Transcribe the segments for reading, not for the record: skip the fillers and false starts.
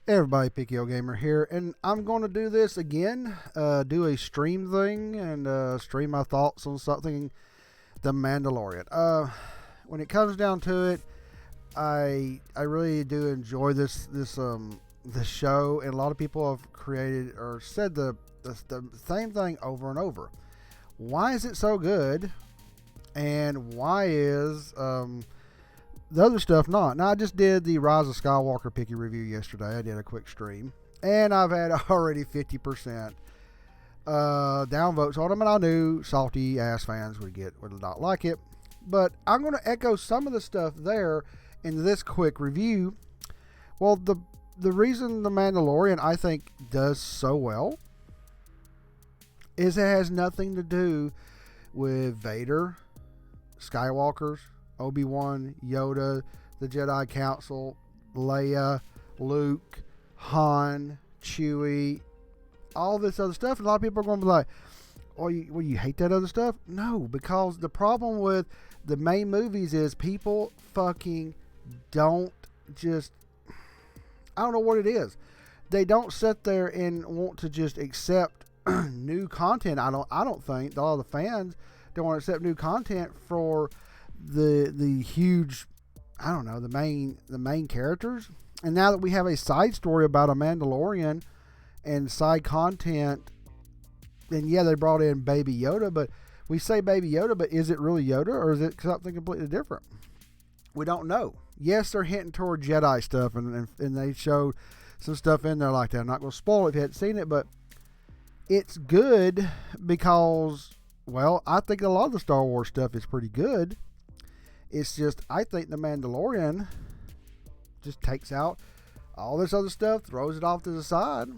Hey everybody, PKO Gamer here, and I'm going to do this again, do a stream thing, and stream my thoughts on something, The Mandalorian. When it comes down to it, I really do enjoy this show, and a lot of people have created or said the same thing over and over. Why is it so good, and why is the other stuff not? Now, I just did the Rise of Skywalker picky review yesterday. I did a quick stream, and I've had already 50% downvotes on them, and I knew salty ass fans would not like it. But I'm going to echo some of the stuff there in this quick review. Well, the reason The Mandalorian, I think, does so well is it has nothing to do with Vader, Skywalkers, Obi-Wan, Yoda, the Jedi Council, Leia, Luke, Han, Chewie, all this other stuff. And a lot of people are going to be like, oh, you hate that other stuff? No, because the problem with the main movies is people fucking don't just, I don't know what it is. They don't sit there and want to just accept new content. I don't think a lot of the fans don't want to accept new content for the huge, I don't know, the main characters. And now that we have a side story about a Mandalorian and side content, then yeah, they brought in Baby Yoda, but we say Baby Yoda, but is it really Yoda or is it something completely different? We don't know. Yes, they're hinting toward Jedi stuff, and they showed some stuff in there like that. I'm not going to spoil it if you hadn't seen it, but it's good because, well, I think a lot of the Star Wars stuff is pretty good. It's just, I think The Mandalorian just takes out all this other stuff, throws it off to the side,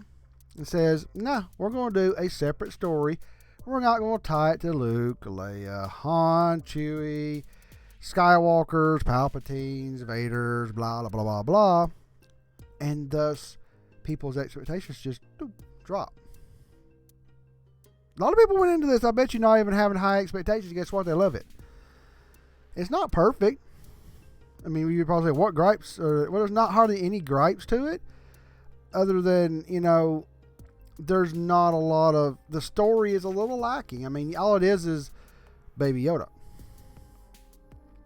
and says, nah, we're going to do a separate story. We're not going to tie it to Luke, Leia, Han, Chewie, Skywalkers, Palpatines, Vaders, blah, blah, blah, blah, blah. And thus, people's expectations just drop. A lot of people went into this, I bet you, not even having high expectations. Guess what? They love it. It's not perfect. I mean, you probably say, what gripes? Well, there's not hardly any gripes to it, other than, there's not a lot of, the story is a little lacking. I mean, all it is Baby Yoda.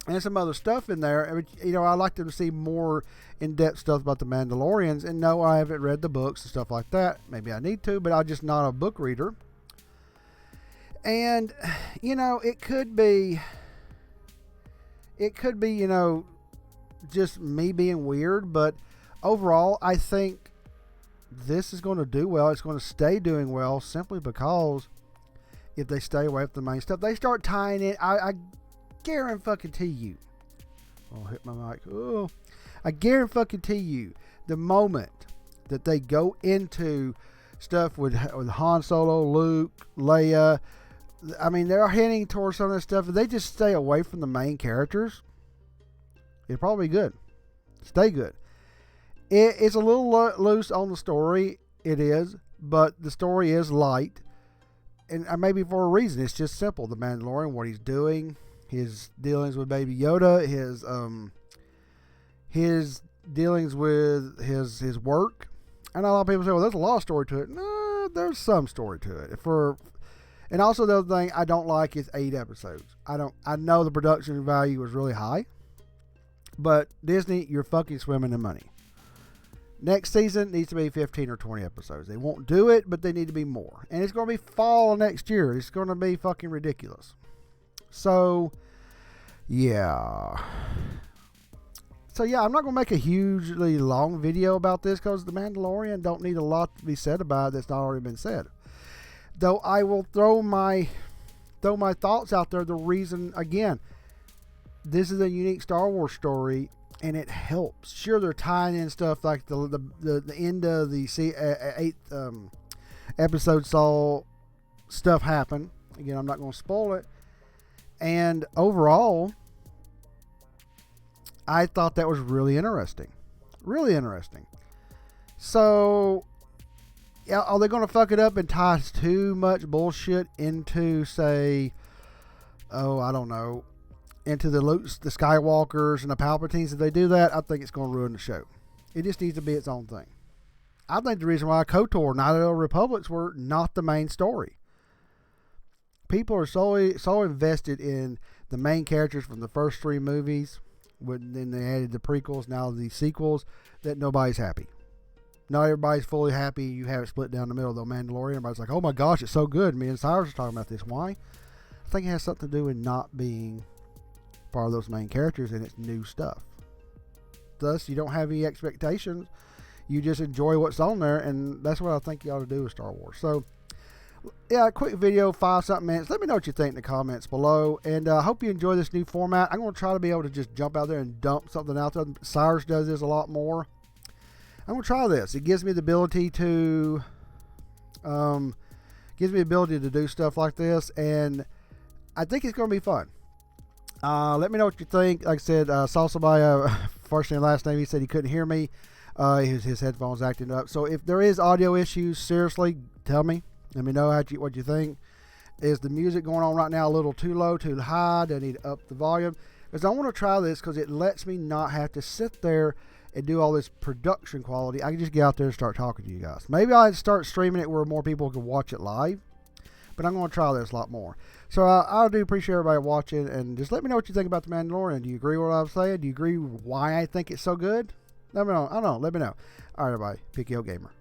And some other stuff in there. I'd like to see more in-depth stuff about the Mandalorians. And no, I haven't read the books and stuff like that. Maybe I need to, but I'm just not a book reader. And, it could be, just me being weird, but overall, I think this is going to do well. It's going to stay doing well simply because if they stay away from the main stuff, they start tying it. I guarantee you. I'll hit my mic. Oh, I guarantee you, the moment that they go into stuff with Han Solo, Luke, Leia, I mean, they're heading towards some of this stuff. If they just stay away from the main characters, it'll probably be good. Stay good. It's a little loose on the story. It is. But the story is light. And maybe for a reason. It's just simple. The Mandalorian, what he's doing, his dealings with Baby Yoda, his dealings with his work. And a lot of people say, well, there's a lot of story to it. No, there's some story to it. And also the other thing I don't like is 8 episodes. I know the production value was really high, but Disney, you're fucking swimming in money. Next season needs to be 15 or 20 episodes. They won't do it, but they need to be more. And it's going to be fall next year. It's going to be fucking ridiculous. So, yeah. I'm not going to make a hugely long video about this because The Mandalorian don't need a lot to be said about it that's not already been said. Though I will throw my thoughts out there. The reason, again, this is a unique Star Wars story, and it helps. Sure, they're tying in stuff like the end of the 8th episode saw stuff happen. Again, I'm not going to spoil it. And overall, I thought that was really interesting. Really interesting. So, are they going to fuck it up and tie too much bullshit into, say, I don't know, into the Skywalkers and the Palpatines? If they do that, I think it's going to ruin the show. It just needs to be its own thing. I think the reason why KOTOR, Knight of the Old Republics were not the main story. People are so invested in the main characters from the first 3 movies, then they added the prequels, now the sequels, that nobody's happy. Not everybody's fully happy. You have it split down the middle, though. Mandalorian, everybody's like, oh my gosh, it's so good. Me and Cyrus are talking about this. Why? I think it has something to do with not being part of those main characters, and it's new stuff. Thus, you don't have any expectations. You just enjoy what's on there, and that's what I think you ought to do with Star Wars. So, yeah, a quick video, 5-something minutes. Let me know what you think in the comments below, and I hope you enjoy this new format. I'm going to try to be able to just jump out there and dump something out there. Cyrus does this a lot more. I'm going to try this. It gives me the ability to do stuff like this, and I think it's going to be fun. Let me know what you think. Like I said, saw somebody, first name, last name, he said he couldn't hear me. His headphones acting up. So if there is audio issues, seriously, tell me. Let me know what you think. Is the music going on right now a little too low, too high? Do I need to up the volume? Because I want to try this because it lets me not have to sit there and do all this production quality. I can just get out there and start talking to you guys. Maybe I'll start streaming it where more people can watch it live. But I'm going to try this a lot more. So I do appreciate everybody watching. And just let me know what you think about The Mandalorian. Do you agree with what I'm saying? Do you agree why I think it's so good? Let me know. I don't know. Let me know. All right, everybody. Picky Gamer.